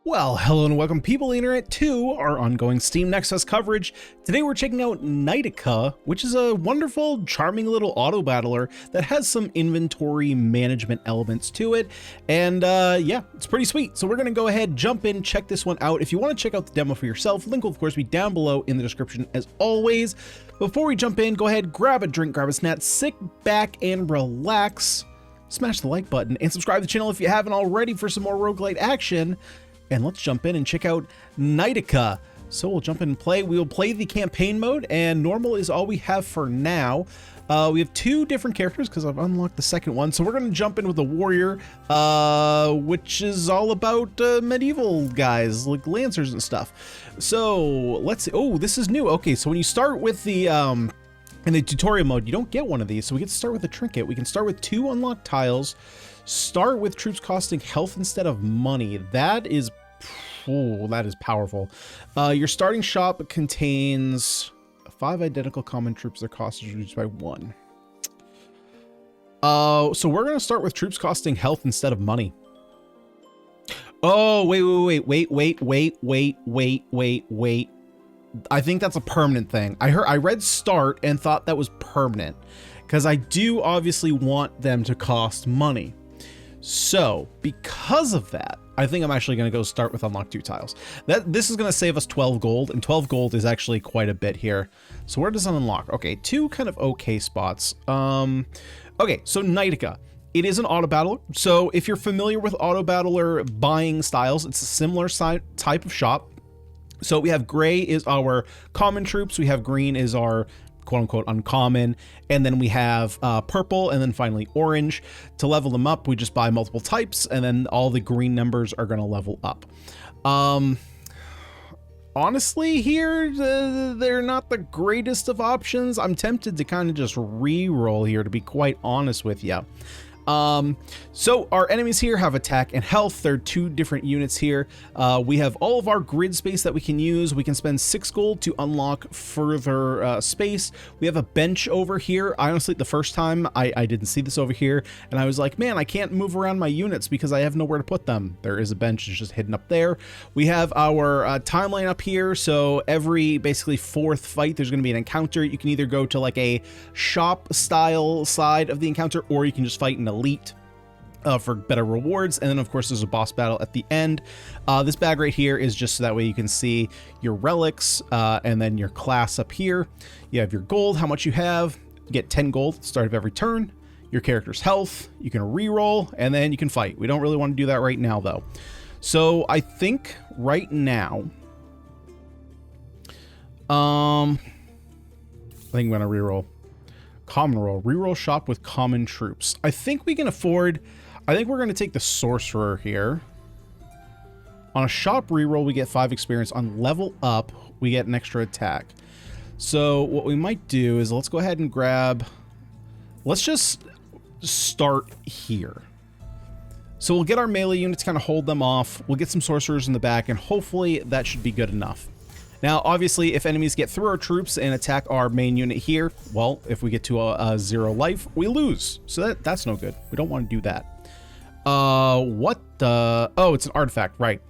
Well, hello and welcome people on the internet to our ongoing Steam Nexus coverage. Today we're checking out Knightica, which is a wonderful, charming little auto battler that has some inventory management elements to it. And yeah, it's pretty sweet. So we're going to go ahead, jump in, check this one out. If you want to check out the demo for yourself, link will of course be down below in the description as always. Before we jump in, go ahead, grab a drink, grab a snack, sit back and relax. Smash the like button and subscribe to the channel if you haven't already for some more roguelite action. And let's jump in and check out Knightica. So we'll jump in and play. We will play the campaign mode, and normal is all we have for now. We have two different characters because I've unlocked the second one. So we're going to jump in with the warrior, which is all about medieval guys like lancers and stuff. So let's see. Oh, this is new. Okay, so when you start with the in the tutorial mode, you don't get one of these. So we get to start with a trinket. We can start with 2 unlocked tiles. Start with troops costing health instead of money. That is powerful. Your starting shop contains 5 identical common troops. Their cost is reduced by 1. So we're going to start with troops costing health instead of money. Oh, wait. I think that's a permanent thing. I read start and thought that was permanent because I do obviously want them to cost money. So because of that, I think I'm actually going to go start with unlock 2 tiles. This is going to save us 12 gold, and 12 gold is actually quite a bit here. So where does it unlock? Okay, 2 kind of okay spots. Okay, so Knightica. It is an auto battler. So if you're familiar with auto battler buying styles, it's a similar type of shop. So we have gray is our common troops. We have green is our quote-unquote uncommon, and then we have purple, and then finally orange. To level them up, we just buy multiple types, and then all the green numbers are going to level up. Honestly, here they're not the greatest of options. I'm tempted to kind of just re-roll here, to be quite honest with you. So our enemies here have attack and health. There are 2 different units here. We have all of our grid space that we can use. We can spend 6 gold to unlock further space. We have a bench over here. Honestly, the first time I didn't see this over here, and I was like, man, I can't move around my units because I have nowhere to put them. There is a bench, it's just hidden up there. We have our timeline up here. So every basically 4th fight, there's going to be an encounter. You can either go to like a shop style side of the encounter, or you can just fight in elite for better rewards. And then of course there's a boss battle at the end. This bag right here is just so that way you can see your relics and then your class up here. You have your gold, how much you have. You get 10 gold at the start of every turn. Your character's health, you can re-roll, and then you can fight. We don't really want to do that right now though. So I think right now I think I'm gonna re-roll. Common roll, reroll shop with common troops. I think we can afford, I think we're going to take the sorcerer here. On a shop reroll, we get 5 experience. On level up, we get an extra attack. So what we might do is let's go ahead and grab, let's just start here. So we'll get our melee units, kind of hold them off. We'll get some sorcerers in the back, and hopefully that should be good enough. Now, obviously, if enemies get through our troops and attack our main unit here, well, if we get to a 0 life, we lose. So that's no good. We don't want to do that. What the? Oh, it's an artifact, right?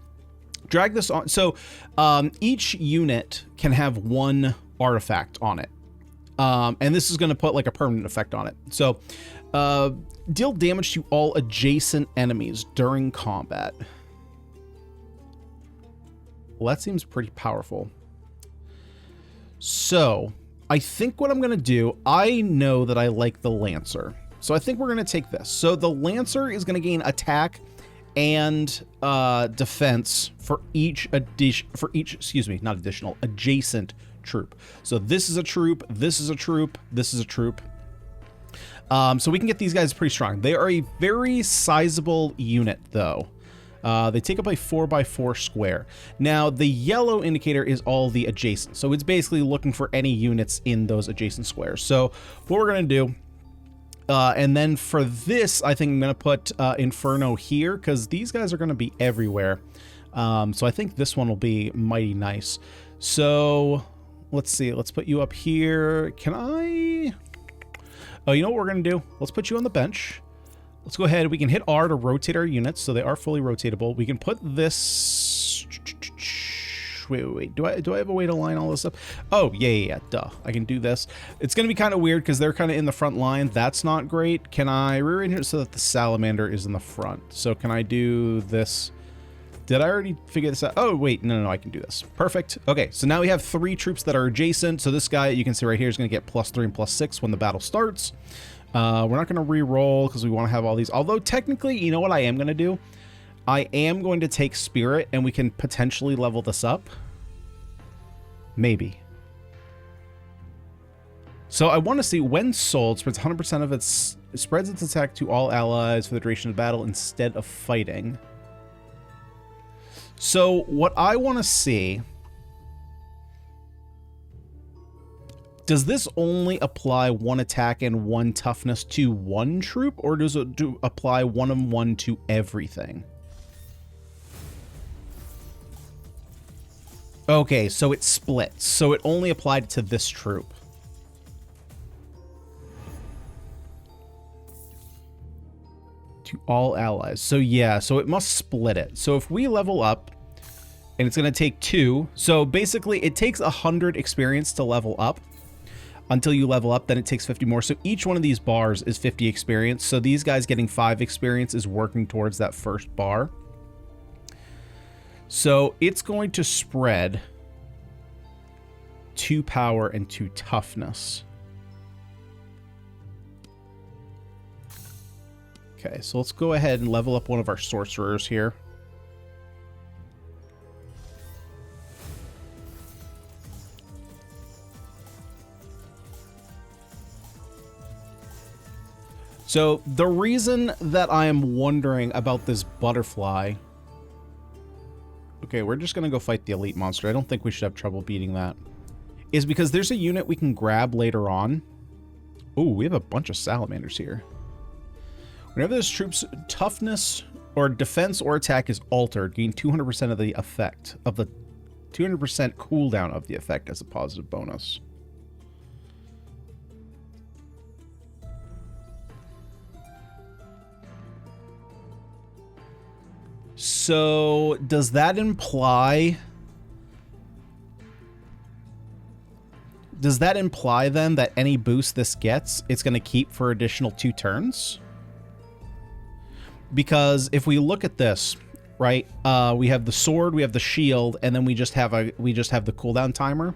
Drag this on. So each unit can have 1 artifact on it. And this is going to put like a permanent effect on it. So deal damage to all adjacent enemies during combat. Well, that seems pretty powerful. So I think what I'm going to do, I know that I like the Lancer. So I think we're going to take this. So the Lancer is going to gain attack and defense for each adjacent troop. So this is a troop, this is a troop, this is a troop. So we can get these guys pretty strong. They are a very sizable unit though. They take up a 4x4 square. Now, the yellow indicator is all the adjacent. So it's basically looking for any units in those adjacent squares. So what we're going to do, and then for this, I think I'm going to put Inferno here because these guys are going to be everywhere. So I think this one will be mighty nice. So let's see. Let's put you up here. Can I? Oh, you know what we're going to do? Let's put you on the bench. Let's go ahead. We can hit R to rotate our units, so they are fully rotatable. We can put this Wait. Do I have a way to line all this up? Oh, yeah. Duh. I can do this. It's going to be kind of weird because they're kind of in the front line. That's not great. Can I rearrange it so that the salamander is in the front? So can I do this? Did I already figure this out? Oh, wait. No, I can do this. Perfect. Okay, so now we have 3 troops that are adjacent. So this guy, you can see right here, is going to get +3 and +6 when the battle starts. We're not going to re-roll because we want to have all these. Although, technically, you know what I am going to do? I am going to take Spirit, and we can potentially level this up. Maybe. So I want to see when sold, spreads 100% of its attack to all allies for the duration of battle instead of fighting. So what I want to see, does this only apply 1 attack and 1 toughness to 1 troop, or does it apply 1 and 1 to everything? Okay, so it splits. So it only applied to this troop. To all allies. So yeah, so it must split it. So if we level up, and it's going to take 2. So basically, it takes 100 experience to level up. Until you level up, then it takes 50 more. So each one of these bars is 50 experience. So these guys getting 5 experience is working towards that first bar. So it's going to spread 2 power and 2 toughness. Okay, so let's go ahead and level up one of our sorcerers here. So the reason that I am wondering about this butterfly... Okay, we're just going to go fight the elite monster. I don't think we should have trouble beating that. Is because there's a unit we can grab later on. Ooh, we have a bunch of salamanders here. Whenever this troop's toughness or defense or attack is altered, gain 200% of the effect of the 200% cooldown of the effect as a positive bonus. So does that imply... Does that imply then that any boost this gets, it's going to keep for additional 2 turns? Because if we look at this, right, we have the sword, we have the shield, and then we just have the cooldown timer.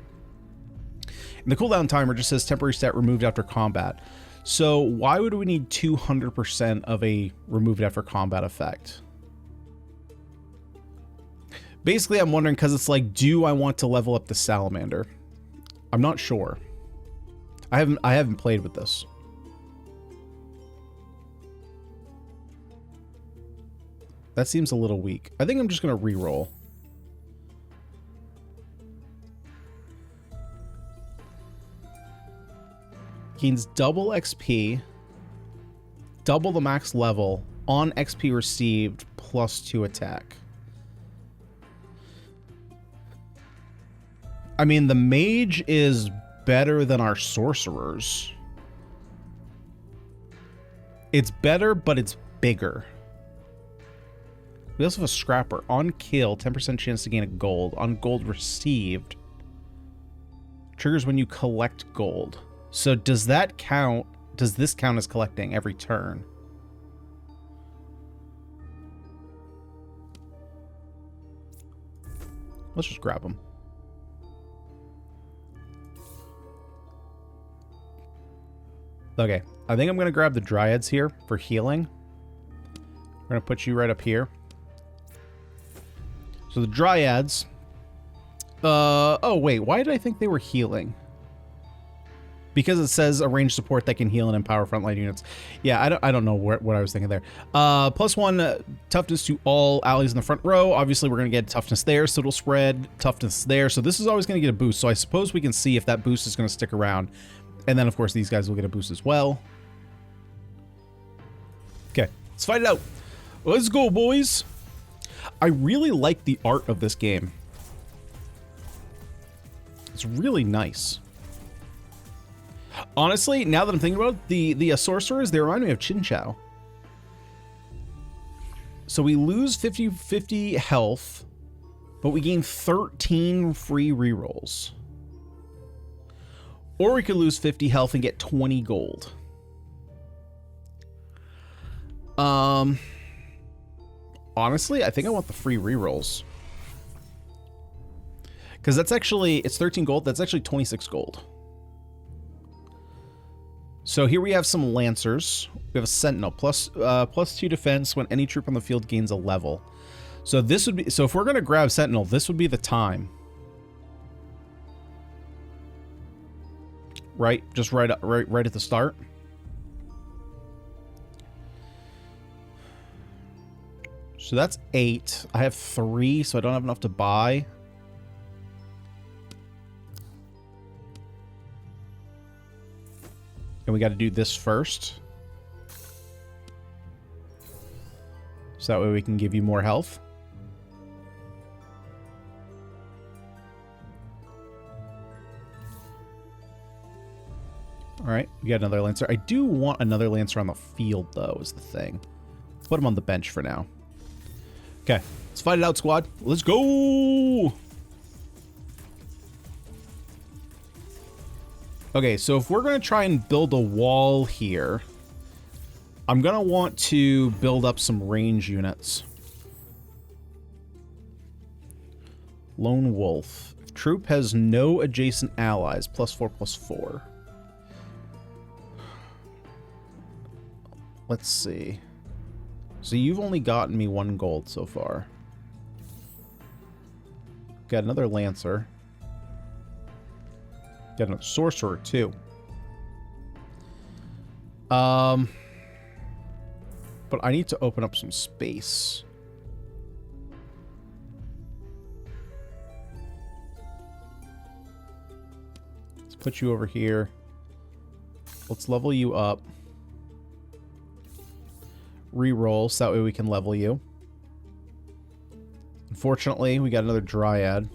And the cooldown timer just says temporary stat removed after combat. So why would we need 200% of a removed after combat effect? Basically, I'm wondering because it's like, do I want to level up the salamander? I'm not sure. I haven't played with this. That seems a little weak. I think I'm just going to re-roll. Gains double XP, double the max level on XP received +2 attack. I mean, the mage is better than our sorcerers. It's better, but it's bigger. We also have a scrapper. On kill, 10% chance to gain a gold. On gold received, triggers when you collect gold. So does that count? Does this count as collecting every turn? Let's just grab them. Okay, I think I'm going to grab the dryads here for healing. We're going to put you right up here. So the dryads... oh, wait, why did I think they were healing? Because it says a ranged support that can heal and empower frontline units. Yeah, I don't know what I was thinking there. +1 toughness to all allies in the front row. Obviously, we're going to get toughness there, so it'll spread toughness there. So this is always going to get a boost. So I suppose we can see if that boost is going to stick around. And then, of course, these guys will get a boost as well. Okay, let's fight it out. Let's go, boys. I really like the art of this game. It's really nice. Honestly, now that I'm thinking about it, the sorcerers, they remind me of Chin Chow. So we lose 50 health but we gain 13 free rerolls. Or we could lose 50 health and get 20 gold. Honestly, I think I want the free rerolls. Because that's actually, it's 13 gold, that's actually 26 gold. So here we have some Lancers. We have a Sentinel, plus 2 defense when any troop on the field gains a level. So this would be, so if we're going to grab Sentinel, this would be the time. Right? Just right at the start. So that's 8. I have 3, so I don't have enough to buy. And we got to do this first. So that way we can give you more health. Alright, we got another Lancer. I do want another Lancer on the field, though, is the thing. Put him on the bench for now. Okay, let's fight it out, squad. Let's go! Okay, so if we're going to try and build a wall here, I'm going to want to build up some range units. Lone Wolf. If troop has no adjacent allies, +4/+4. Let's see. So you've only gotten me 1 gold so far. Got another Lancer. Got another Sorcerer, too. But I need to open up some space. Let's put you over here. Let's level you up. Reroll, so that way we can level you. Unfortunately, we got another Dryad.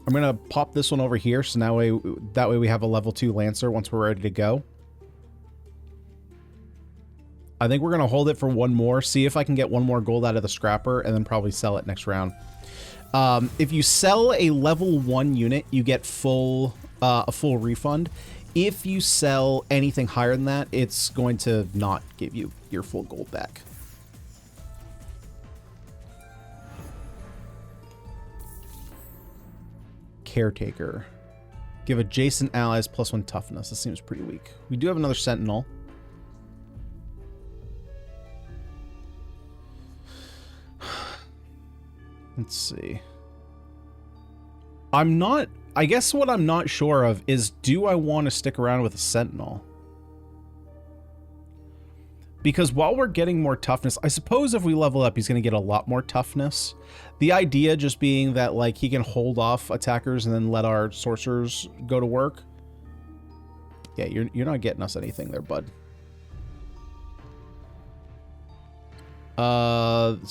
I'm gonna pop this one over here, so now that way we have a level 2 Lancer once we're ready to go. I think we're gonna hold it for 1 more, see if I can get 1 more gold out of the scrapper, and then probably sell it next round. If you sell a level 1 unit, you get a full refund. If you sell anything higher than that, it's going to not give you your full gold back. Caretaker. Give adjacent allies +1 toughness. This seems pretty weak. We do have another Sentinel. Let's see. I guess what I'm not sure of is, do I want to stick around with a Sentinel? Because while we're getting more toughness, I suppose if we level up, he's going to get a lot more toughness. The idea just being that, like, he can hold off attackers and then let our sorcerers go to work. Yeah, you're not getting us anything there, bud.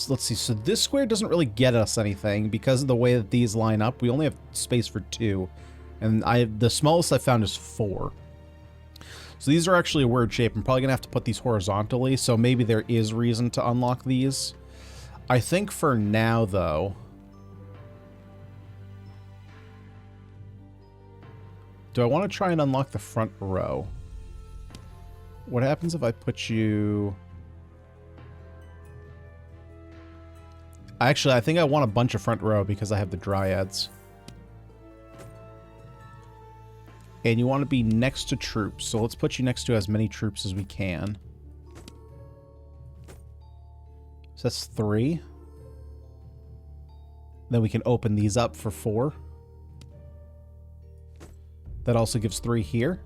Let's see. So this square doesn't really get us anything because of the way that these line up. We only have space for 2, and the smallest I found is 4. So these are actually a weird shape. I'm probably gonna have to put these horizontally, so maybe there is reason to unlock these. I think for now, though, do I want to try and unlock the front row? What happens if I put you... Actually, I think I want a bunch of front row because I have the Dryads. And you want to be next to troops, so let's put you next to as many troops as we can. So that's 3. Then we can open these up for 4. That also gives 3 here.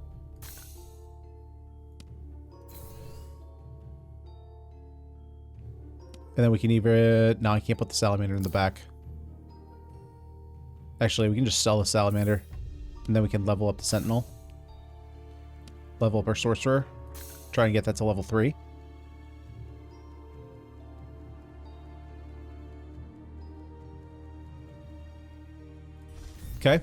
And then we can either... No, I can't put the Salamander in the back. Actually, we can just sell the Salamander. And then we can level up the Sentinel. Level up our Sorcerer. Try and get that to level 3. Okay.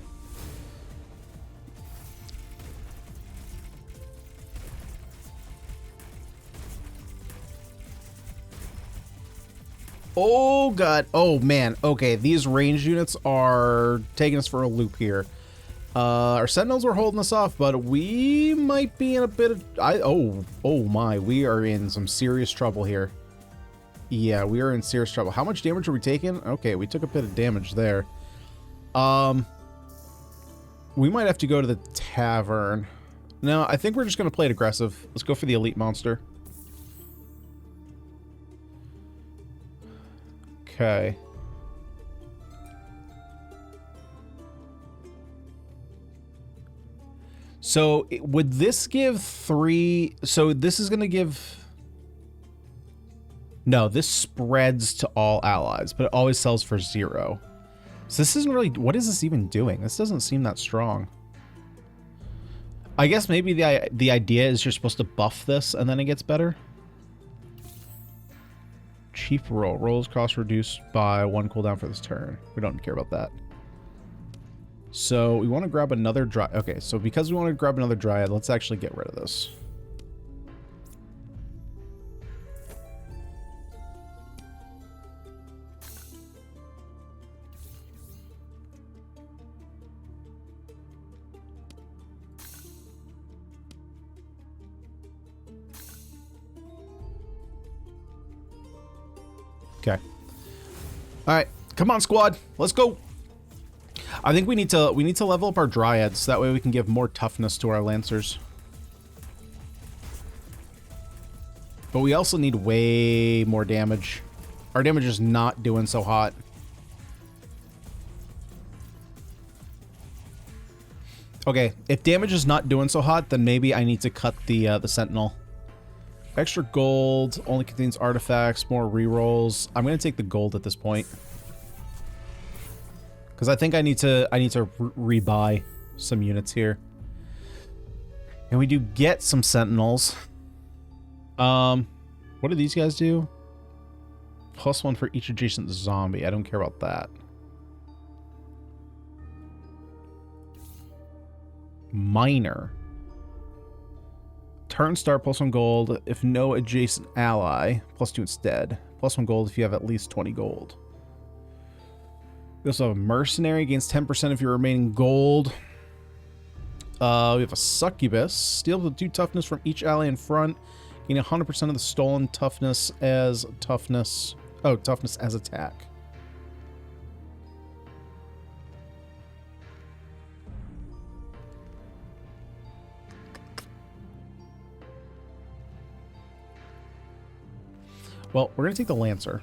Oh god. Oh man. Okay, these ranged units are taking us for a loop here. Our sentinels were holding us off, but we might be in a bit of... oh my, we are in some serious trouble here. Yeah, we are in serious trouble. How much damage are we taking? Okay, we took a bit of damage there. We might have to go to the tavern. No, I think we're just going to play it aggressive. Let's go for the elite monster. Okay. So would this give 3? So this is going to give... No, this spreads to all allies, but it always sells for 0. So this isn't really... What is this even doing? This doesn't seem that strong. I guess maybe the idea is you're supposed to buff this and then it gets better. Chief roll. Rolls cost reduced by 1 cooldown for this turn. We don't care about that. So we want to grab another dryad. Okay, so because we want to grab another dryad, let's actually get rid of this. Okay. All right, come on, squad. Let's go. I think we need to level up our dryads. That way we can give more toughness to our lancers. But we also need way more damage. Our damage is not doing so hot. Okay, if damage is not doing so hot, then maybe I need to cut the sentinel. Extra gold only contains artifacts, more rerolls. I'm gonna take the gold at this point. Because I think I need to rebuy some units here. And we do get some sentinels. What do these guys do? +1 for each adjacent zombie. I don't care about that. Minor. Turn start +1 gold if no adjacent ally. +2 instead. +1 gold if you have at least 20 gold. We also have a mercenary, gains 10% of your remaining gold. We have a succubus. Steal the 2 toughness from each ally in front. Gain 100% of the stolen toughness as toughness. Oh, toughness as attack. Well, we're going to take the Lancer.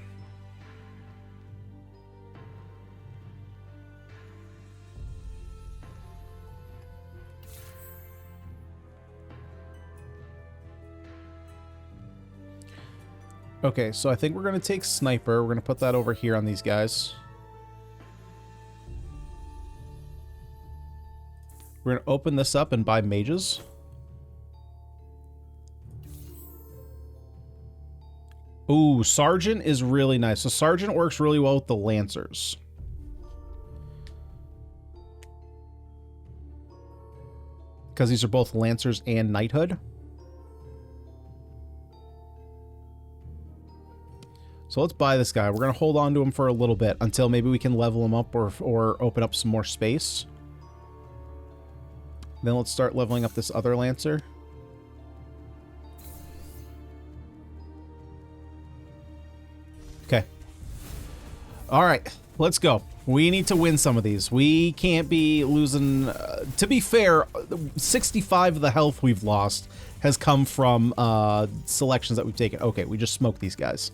Okay, so I think we're going to take Sniper. We're going to put that over here on these guys. We're going to open this up and buy mages. Ooh, Sergeant is really nice. So Sergeant works really well with the Lancers. Because these are both Lancers and Knighthood. So let's buy this guy. We're going to hold on to him for a little bit until maybe we can level him up or open up some more space. Then let's start leveling up this other Lancer. Okay. All right, let's go. We need to win some of these. We can't be losing... to be fair, 65 of the health we've lost has come from selections that we've taken. Okay, we just smoked these guys.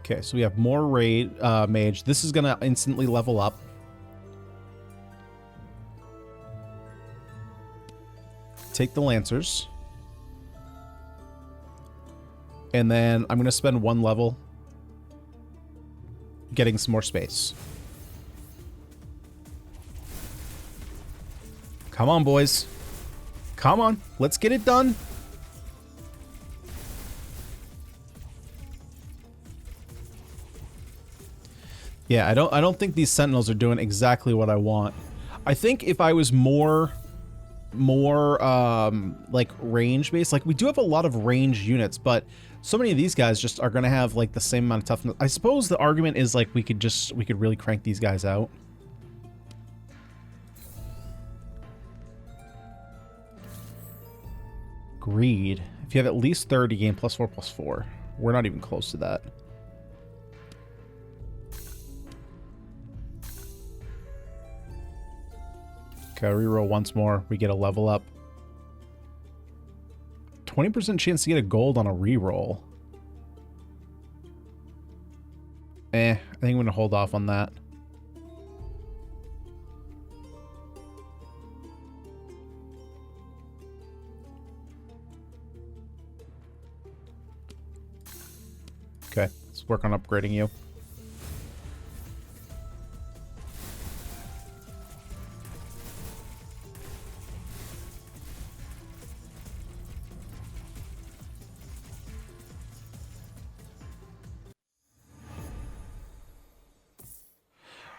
Okay, so we have more raid mage. This is going to instantly level up. Take the Lancers. And then I'm going to spend 1 level getting some more space. Come on, boys. Come on. Let's get it done. Yeah, I don't think these Sentinels are doing exactly what I want. I think if I was more more like range based. Like we do have a lot of range units, but so many of these guys just are gonna have like the same amount of toughness. I suppose the argument is like we could really crank these guys out. Greed. If you have at least 30, gain +4/+4. We're not even close to that. Okay, reroll once more. We get a level up. 20% chance to get a gold on a reroll. I think I'm going to hold off on that. Okay, let's work on upgrading you.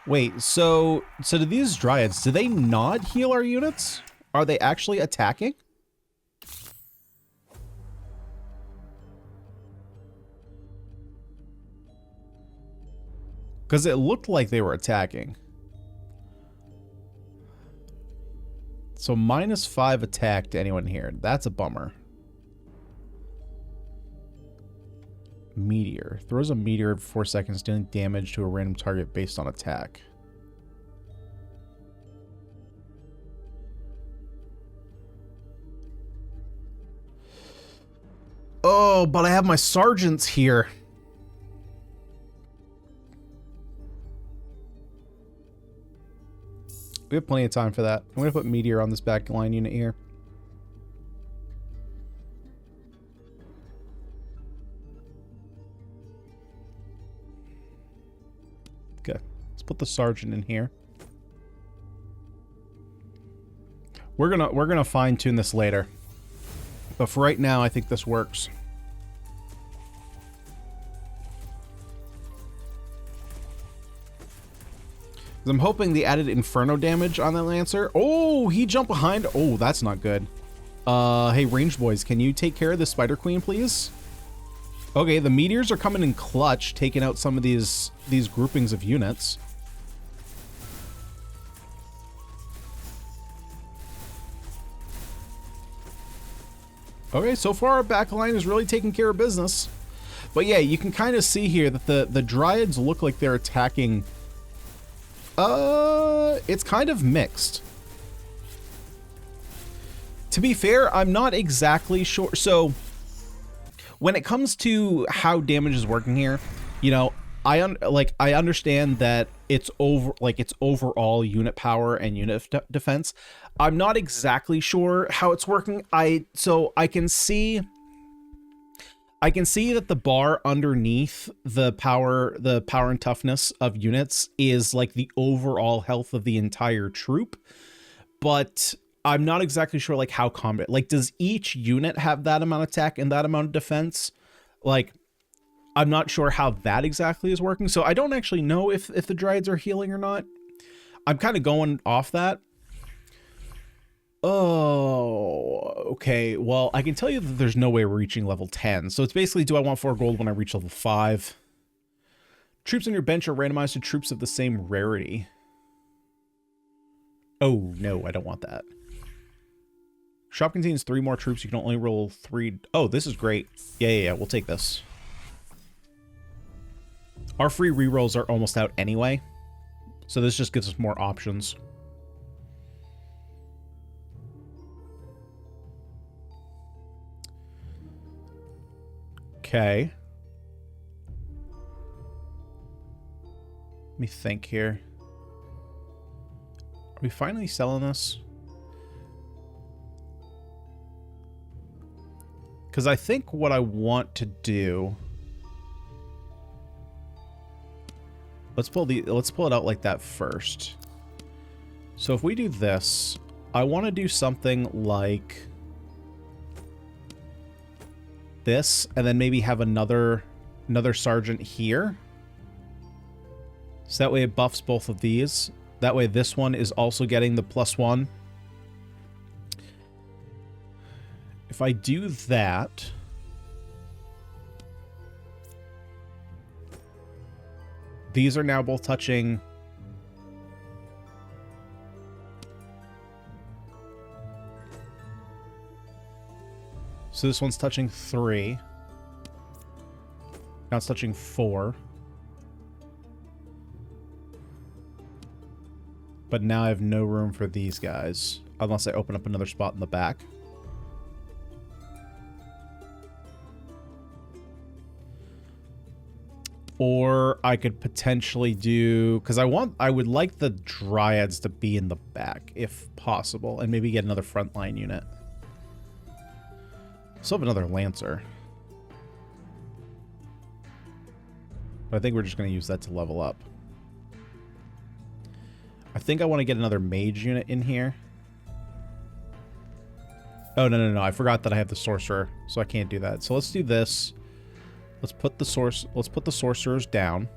Wait, so do these dryads, do they not heal our units? Are they actually attacking? Because it looked like they were attacking. So -5 attack to anyone here. That's a bummer. Meteor. Throws a meteor every 4 seconds, dealing damage to a random target based on attack. Oh, but I have my sergeants here. We have plenty of time for that. I'm going to put meteor on this back line unit here. Okay, let's put the sergeant in here. We're gonna fine tune this later, but for right now, I think this works. I'm hoping the added inferno damage on that lancer. Oh, he jumped behind. Oh, that's not good. Hey, ranged boys, can you take care of the spider queen, please? Okay, the meteors are coming in clutch, taking out some of these groupings of units. Okay, so far our backline is really taking care of business. But yeah, you can kind of see here that the dryads look like they're attacking. It's kind of mixed. To be fair, I'm not exactly sure. So when it comes to how damage is working here, you know, I understand that it's overall unit power and unit defense. I'm not exactly sure how it's working. So I can see that the bar underneath the power and toughness of units is like the overall health of the entire troop, but I'm not exactly sure like how combat, like does each unit have that amount of attack and that amount of defense? Like, I'm not sure how that exactly is working. So I don't actually know if the dryads are healing or not. I'm kind of going off that. Oh, okay. Well, I can tell you that there's no way we're reaching level 10. So it's basically, do I want 4 gold when I reach level 5? Troops on your bench are randomized to troops of the same rarity. Oh, no, I don't want that. Shop contains 3 more troops. You can only roll 3. Oh, this is great. Yeah. We'll take this. Our free rerolls are almost out anyway. So this just gives us more options. Okay. Let me think here. Are we finally selling this? Because I think what I want to do... Let's pull it out like that first. So if we do this, I want to do something like this, and then maybe have another sergeant here. So that way it buffs both of these. That way this one is also getting the +1. If I do that... These are now both touching... So this one's touching 3. Now it's touching 4. But now I have no room for these guys. Unless I open up another spot in the back. Or I could potentially do... Because I would like the Dryads to be in the back, if possible. And maybe get another frontline unit. Still have another Lancer. But I think we're just going to use that to level up. I think I want to get another Mage unit in here. Oh, no. I forgot that I have the Sorcerer, so I can't do that. So let's do this. Let's put the Sorcerers down.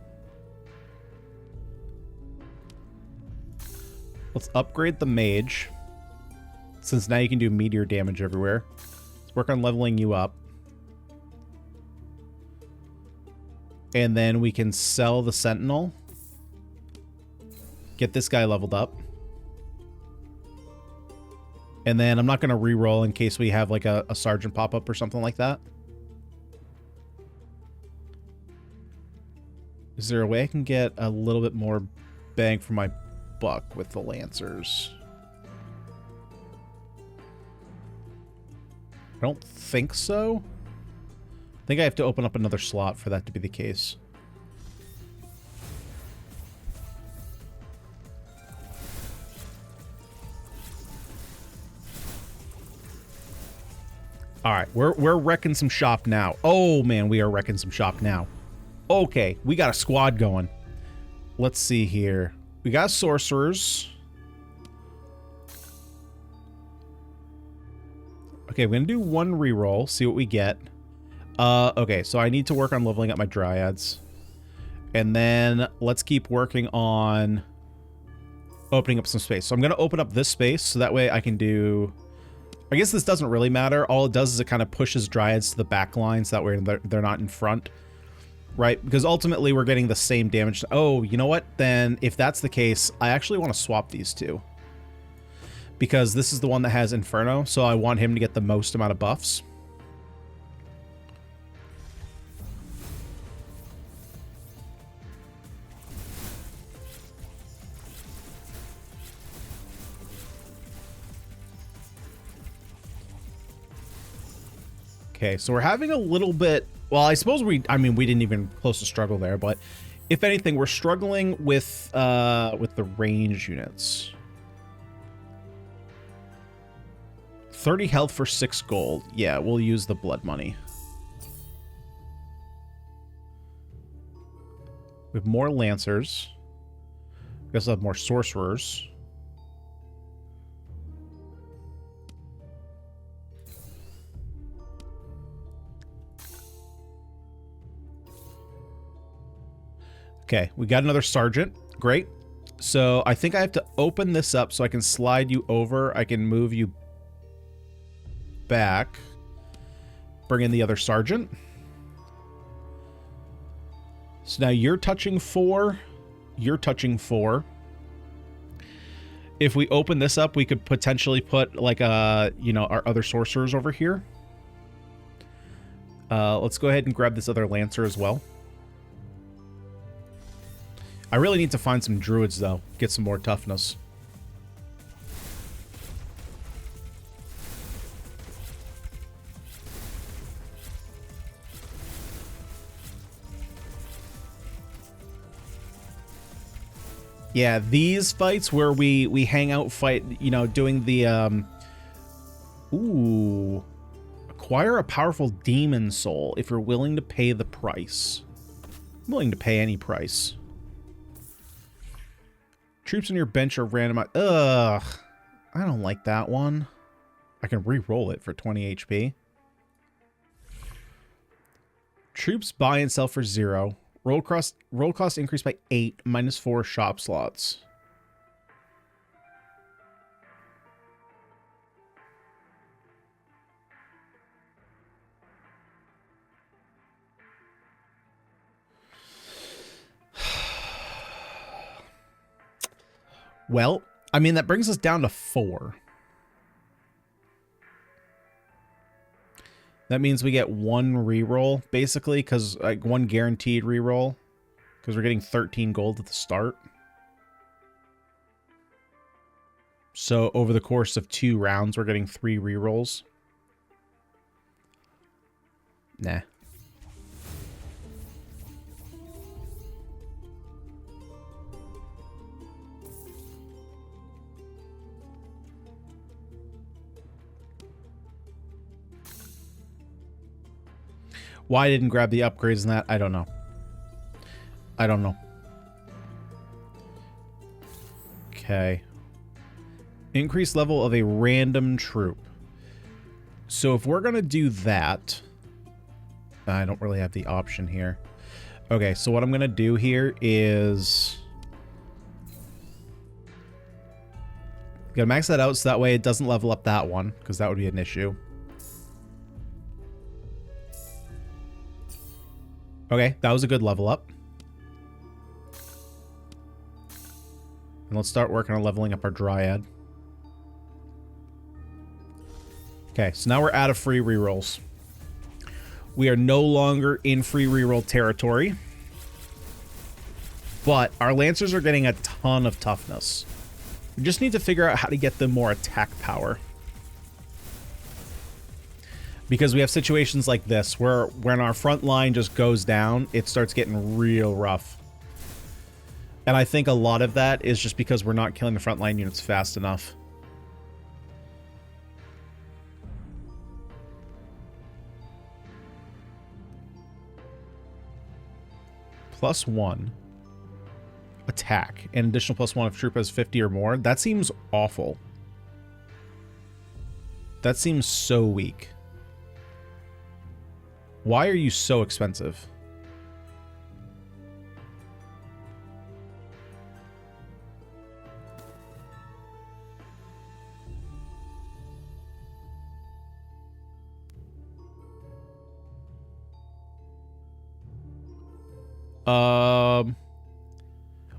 Let's upgrade the Mage. Since now you can do meteor damage everywhere. Let's work on leveling you up. And then we can sell the Sentinel. Get this guy leveled up. And then I'm not going to re-roll in case we have like a Sergeant pop up or something like that. Is there a way I can get a little bit more bang for my buck with the Lancers? I don't think so. I think I have to open up another slot for that to be the case. All right, we're wrecking some shop now. Oh man, we are wrecking some shop now. Okay, we got a squad going. Let's see here. We got sorcerers. Okay, we're gonna do one reroll, see what we get. Okay, so I need to work on leveling up my Dryads. And then let's keep working on opening up some space. So I'm gonna open up this space so that way I can do... I guess this doesn't really matter. All it does is it kind of pushes Dryads to the back line so that way they're not in front. Right? Because ultimately we're getting the same damage. Oh, you know what? Then if that's the case, I actually want to swap these two. Because this is the one that has Inferno, so I want him to get the most amount of buffs. Okay, so we're having a little bit... Well, I suppose we didn't even close to struggle there, but if anything, we're struggling with the range units. 30 health for 6 gold. Yeah, we'll use the blood money. We have more Lancers. We also have more Sorcerers. Okay, we got another Sergeant. Great. So I think I have to open this up so I can slide you over. I can move you back. Bring in the other Sergeant. So now you're touching 4. You're touching 4. If we open this up, we could potentially put like our other sorcerers over here. Let's go ahead and grab this other Lancer as well. I really need to find some druids, though. Get some more toughness. Yeah, these fights where we hang out fight, you know, doing the... Ooh. Acquire a powerful demon soul if you're willing to pay the price. I'm willing to pay any price. Troops on your bench are randomized. Ugh. I don't like that one. I can re-roll it for 20 HP. Troops buy and sell for 0. Roll cost increased by 8, -4 shop slots. Well, I mean, that brings us down to 4. That means we get 1 reroll, basically, because like 1 guaranteed reroll, because we're getting 13 gold at the start. So over the course of 2 rounds, we're getting 3 rerolls. Nah. Why I didn't grab the upgrades in that, I don't know. I don't know. Okay. Increase level of a random troop. So if we're going to do that... I don't really have the option here. Okay, so what I'm going to do here is... Gotta max that out so that way it doesn't level up that one, because that would be an issue. Okay, that was a good level up. And let's start working on leveling up our Dryad. Okay, so now we're out of free rerolls. We are no longer in free reroll territory. But our Lancers are getting a ton of toughness. We just need to figure out how to get them more attack power. Because we have situations like this, where when our front line just goes down, it starts getting real rough. And I think a lot of that is just because we're not killing the front line units fast enough. +1 attack. An additional +1 if troop has 50 or more. That seems awful. That seems so weak. Why are you so expensive?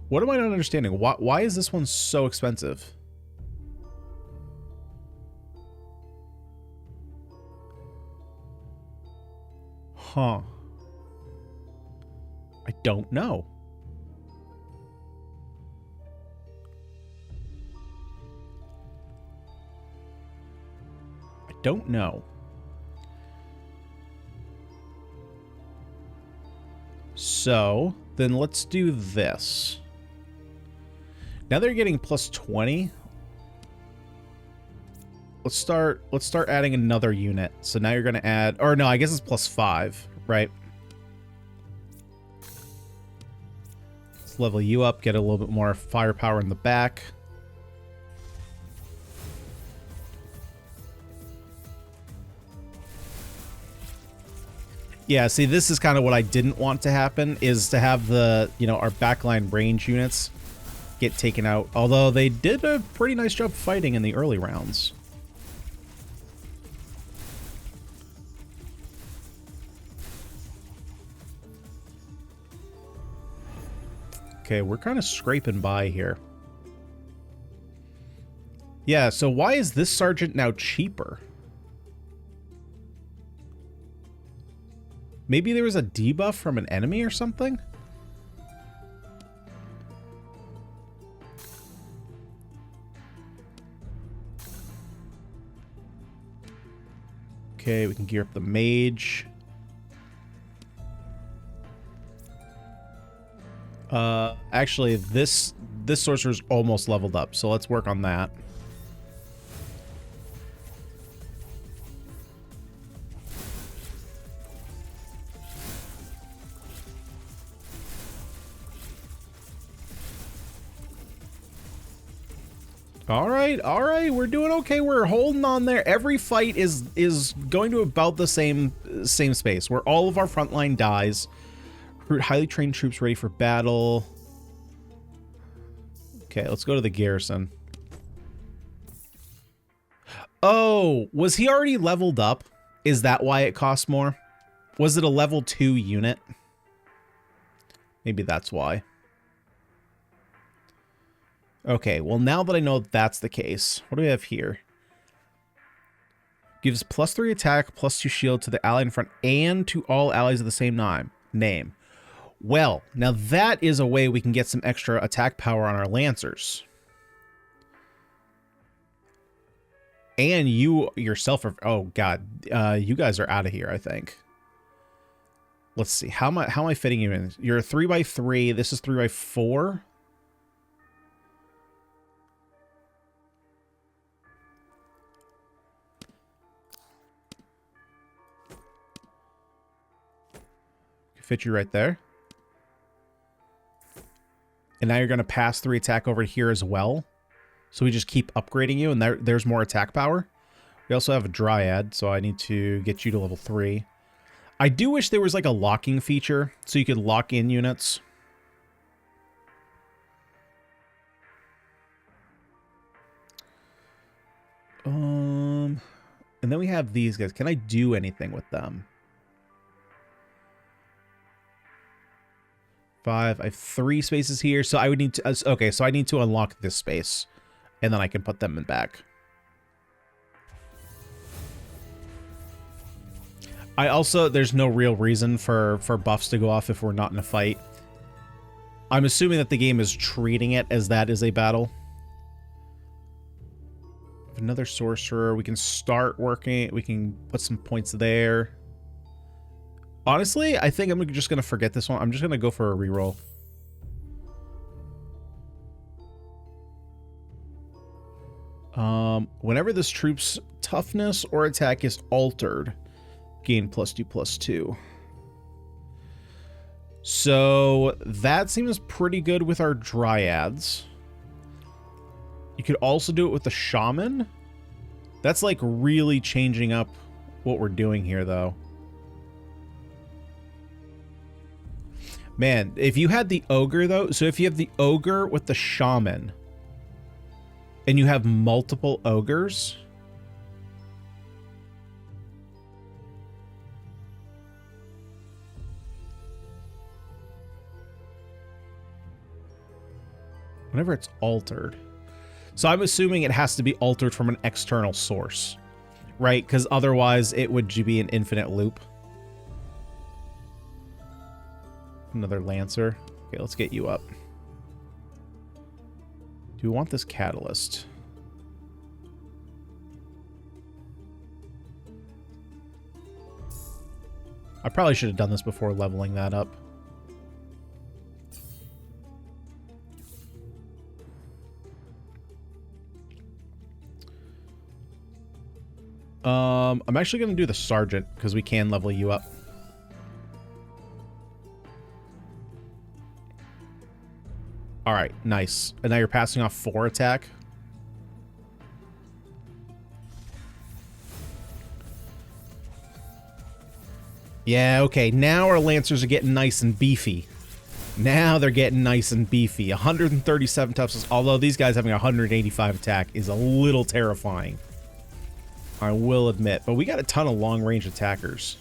What am I not understanding? Why is this one so expensive? Huh. I don't know. I don't know. So, then let's do this. Now they're getting +20. Let's start adding another unit. So now you're going to add, or no, I guess it's +5, right? Let's level you up, get a little bit more firepower in the back. Yeah, see, this is kind of what I didn't want to happen, is to have the, you know, our backline range units get taken out. Although they did a pretty nice job fighting in the early rounds. Okay, we're kind of scraping by here. Yeah, so why is this sergeant now cheaper? Maybe there was a debuff from an enemy or something? Okay, we can gear up the mage. Actually, this sorcerer's almost leveled up, so let's work on that. All right, we're doing okay. We're holding on there. Every fight is going to about the same space, where all of our frontline dies. Recruit highly trained troops ready for battle. Okay, let's go to the garrison. Oh, was he already leveled up? Is that why it costs more? Was it a level 2 unit? Maybe that's why. Okay, well, now that I know that's the case, what do we have here? Gives +3 attack, +2 shield to the ally in front and to all allies of the same name. Well, now that is a way we can get some extra attack power on our Lancers. And you yourself are... Oh, God. You guys are out of here, I think. Let's see. How am I fitting you in? You're a 3x3. This is 3x4. Fit you right there. And now you're going to pass 3 attack over here as well. So we just keep upgrading you, and there's more attack power. We also have a Dryad, so I need to get you to level 3. I do wish there was like a locking feature, so you could lock in units. And then we have these guys. Can I do anything with them? 5. I have 3 spaces here, so I would need to... Okay, so I need to unlock this space, and then I can put them in back. I also... There's no real reason for buffs to go off if we're not in a fight. I'm assuming that the game is treating it as that is a battle. Another sorcerer. We can start working. We can put some points there. Honestly, I think I'm just going to forget this one. I'm just going to go for a reroll. Whenever this troop's toughness or attack is altered, gain +2/+2. So that seems pretty good with our Dryads. You could also do it with the Shaman. That's like really changing up what we're doing here, though. Man, if you had the Ogre, though, so if you have the Ogre with the Shaman, and you have multiple Ogres, whenever it's altered. So I'm assuming it has to be altered from an external source, right? Because otherwise it would be an infinite loop. Another Lancer. Okay, let's get you up. Do we want this Catalyst? I probably should have done this before leveling that up. I'm actually going to do the Sergeant because we can level you up. All right, nice. And now you're passing off 4 attack. Yeah, okay. Now our Lancers are getting nice and beefy. Now they're getting nice and beefy. 137 toughness, although these guys having 185 attack is a little terrifying. I will admit. But we got a ton of long-range attackers.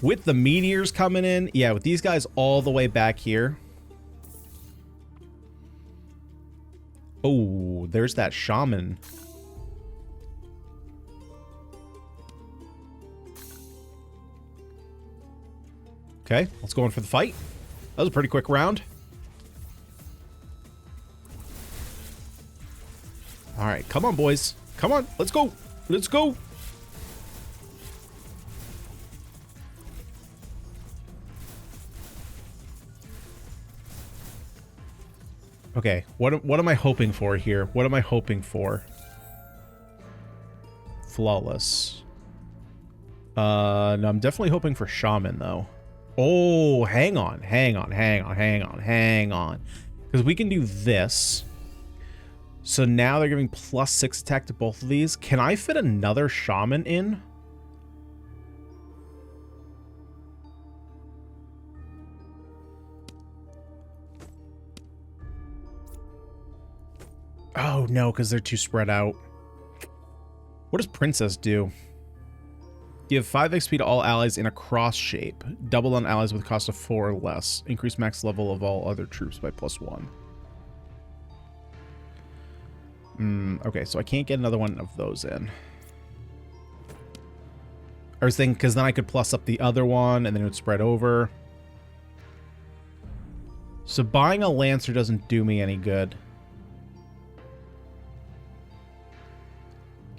With the meteors coming in, yeah, with these guys all the way back here. Oh, there's that Shaman. Okay, let's go in for the fight. That was a pretty quick round. All right, come on, boys. Come on, let's go. Let's go. Okay, what am I hoping for here? What am I hoping for? Flawless. No, I'm definitely hoping for Shaman, though. Oh, hang on. Because we can do this. So now they're giving +6 attack to both of these. Can I fit another Shaman in? Oh, no, because they're too spread out. What does Princess do? Give 5 XP to all allies in a cross shape. Double on allies with a cost of 4 or less. Increase max level of all other troops by +1. Okay, so I can't get another one of those in. I was thinking, because then I could plus up the other one, and then it would spread over. So buying a Lancer doesn't do me any good.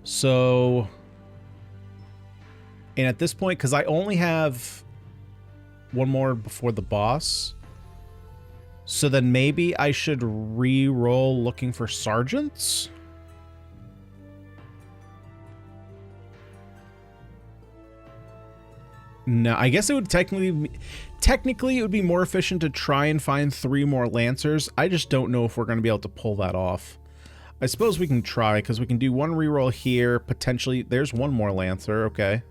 So... And at this point, because I only have one more before the boss, so then maybe I should re-roll looking for sergeants? No, I guess it would technically it would be more efficient to try and find 3 more Lancers. I just don't know if we're going to be able to pull that off. I suppose we can try, because we can do 1 reroll here, potentially. There's 1 more Lancer, okay.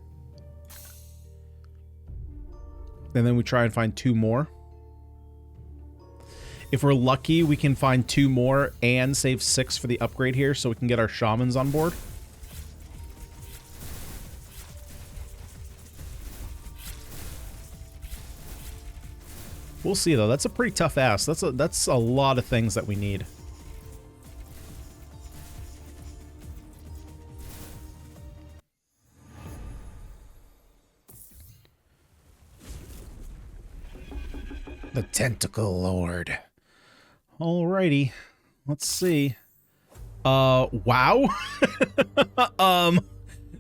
And then we try and find 2 more. If we're lucky, we can find 2 more and save 6 for the upgrade here, so we can get our shamans on board. We'll see, though. That's a pretty tough ask. That's a lot of things that we need. The Tentacle Lord. Alrighty. Let's see. Wow.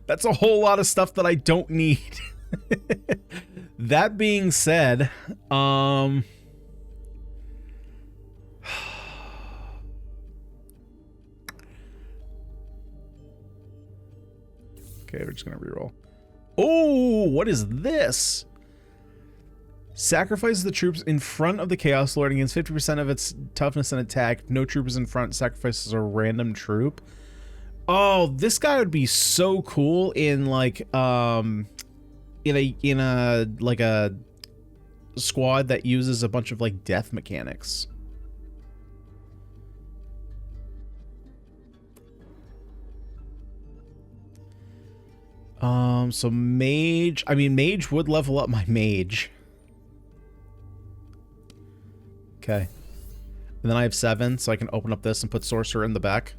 That's a whole lot of stuff that I don't need. That being said, okay, we're just gonna reroll. Oh, what is this? Sacrifices the troops in front of the Chaos Lord against 50% of its toughness and attack. If no troop is in front, sacrifices a random troop. Oh, this guy would be so cool in like in a like a squad that uses a bunch of like death mechanics. So mage, I mean mage would level up my mage. Okay. And then I have 7, so I can open up this and put sorcerer in the back.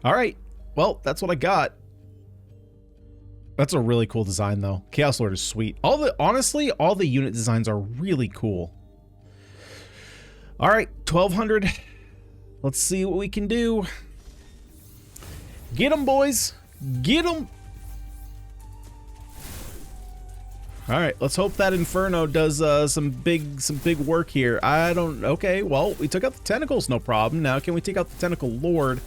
Alright. Well, that's what I got. That's a really cool design, though. Chaos Lord is sweet. Honestly, all the unit designs are really cool. Alright, 1200. Let's see what we can do. Get them, boys. Get them. All right, let's hope that Inferno does some big work here. Okay, well, we took out the tentacles, no problem. Now, can we take out the Tentacle Lord?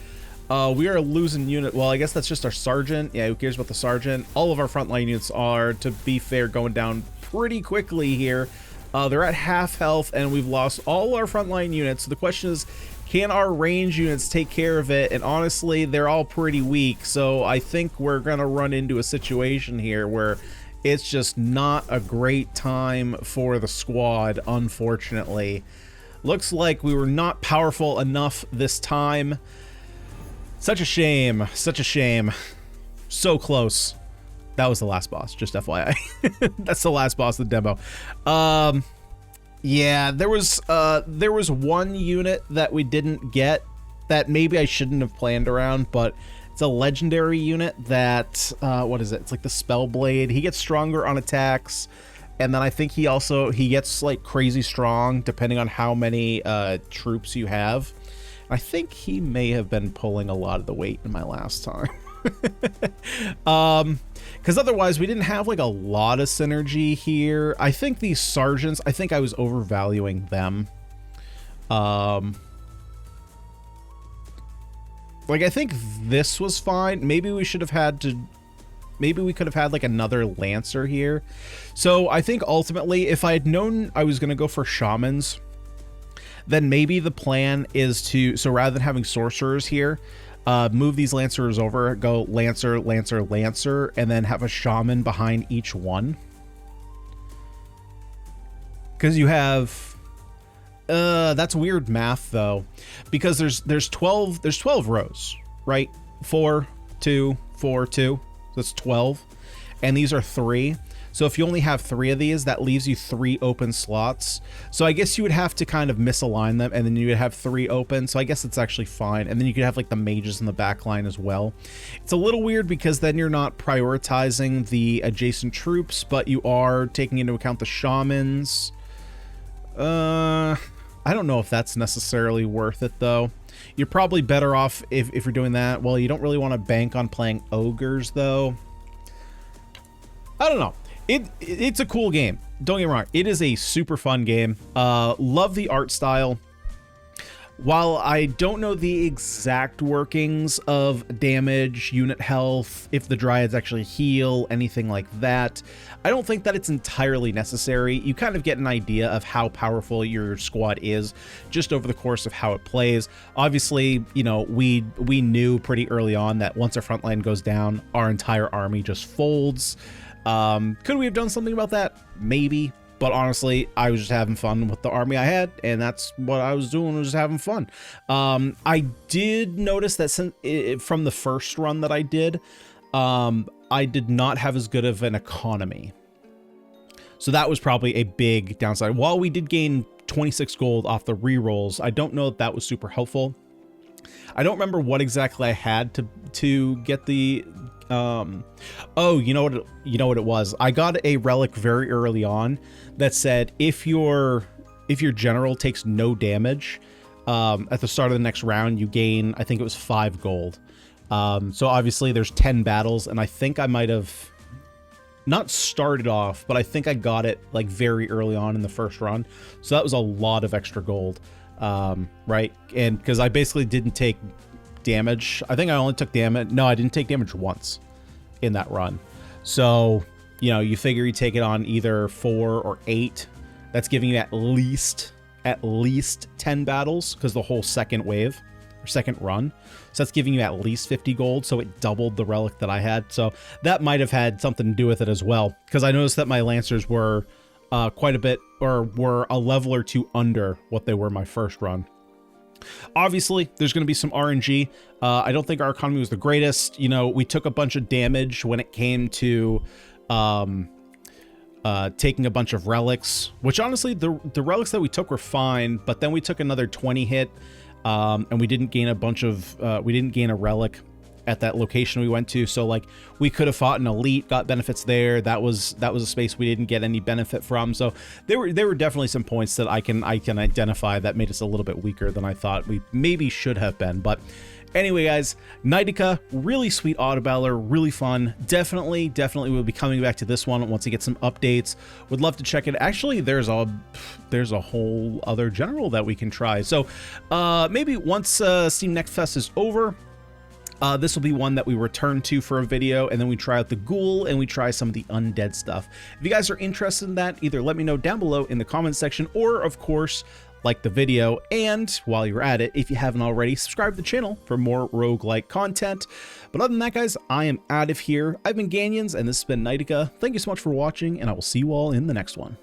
We are losing unit. Well, I guess that's just our sergeant. Yeah, who cares about the sergeant? All of our frontline units are, to be fair, going down pretty quickly here. They're at half health, and we've lost all our frontline units. So the question is, can our range units take care of it? And honestly, they're all pretty weak. So I think we're gonna run into a situation here where it's just not a great time for the squad, unfortunately. Looks like we were not powerful enough this time. Such a shame. Such a shame. So close. That was the last boss, just FYI. That's the last boss of the demo. Yeah, there was one unit that we didn't get that maybe I shouldn't have planned around, but it's a legendary unit that, what is it? It's like the Spellblade. He gets stronger on attacks, and then I think he gets like crazy strong depending on how many troops you have. I think he may have been pulling a lot of the weight in my last time. Because otherwise we didn't have like a lot of synergy here. I think these sergeants, I think I was overvaluing them. Like, I think this was fine. Maybe we should have maybe we could have had like another Lancer here. So I think ultimately, if I had known I was going to go for shamans, then maybe the plan is to, so rather than having sorcerers here, move these Lancers over, go Lancer, Lancer, Lancer, and then have a shaman behind each one. Because you have... that's weird math though, because there's 12 rows, right? 4, 2, 4, 2. That's 12, and these are 3. So if you only have 3 of these, that leaves you 3 open slots. So I guess you would have to kind of misalign them, and then you would have 3 open. So I guess it's actually fine. And then you could have like the mages in the back line as well. It's a little weird because then you're not prioritizing the adjacent troops, but you are taking into account the shamans. I don't know if that's necessarily worth it though. You're probably better off if you're doing that. Well, you don't really want to bank on playing ogres though. I don't know. It's a cool game. Don't get me wrong. It is a super fun game. Love the art style. While I don't know the exact workings of damage, unit health, if the dryads actually heal, anything like that, I don't think that it's entirely necessary. You kind of get an idea of how powerful your squad is just over the course of how it plays. Obviously, you know, we knew pretty early on that once our front line goes down, our entire army just folds. Could we have done something about that? Maybe. But honestly, I was just having fun with the army I had, and that's what I was doing, was just having fun. I did notice that from the first run that I did not have as good of an economy. So that was probably a big downside. While we did gain 26 gold off the rerolls, I don't know if that was super helpful. I don't remember what exactly I had to get the... oh, you know what it was? I got a relic very early on that said if your general takes no damage at the start of the next round, you gain, I think it was 5 gold. So obviously there's 10 battles, and I think I might have not started off, but I think I got it like very early on in the first run. So that was a lot of extra gold, right? And because I basically didn't take damage. I think I only took damage. No, I didn't take damage once in that run. So, you know, you figure you take it on either 4 or 8. That's giving you at least 10 battles, because the whole second wave or second run. So that's giving you at least 50 gold. So it doubled the relic that I had. So that might have had something to do with it as well, because I noticed that my lancers were quite a bit, or were a level or 2 under what they were my first run. Obviously, there's going to be some RNG. I don't think our economy was the greatest. You know, we took a bunch of damage when it came to taking a bunch of relics, which honestly, the relics that we took were fine, but then we took another 20 hit, and we didn't gain we didn't gain a relic at that location we went to. So like, we could have fought an elite, got benefits there. That was a space we didn't get any benefit from. So there were definitely some points that I can identify that made us a little bit weaker than I thought we maybe should have been. But anyway, guys, Knightica, really sweet Autobattler, really fun. Definitely we'll be coming back to this one once we get some updates. Would love to check it. Actually, there's a whole other general that we can try. So maybe once Steam Next Fest is over, this will be one that we return to for a video, and then we try out the ghoul and we try some of the undead stuff. If you guys are interested in that, either let me know down below in the comments section, or of course, like the video. And while you're at it, if you haven't already, subscribe to the channel for more roguelike content. But other than that, guys, I am out of here. I've been Ganyonz, and this has been Knightica. Thank you so much for watching, and I will see you all in the next one.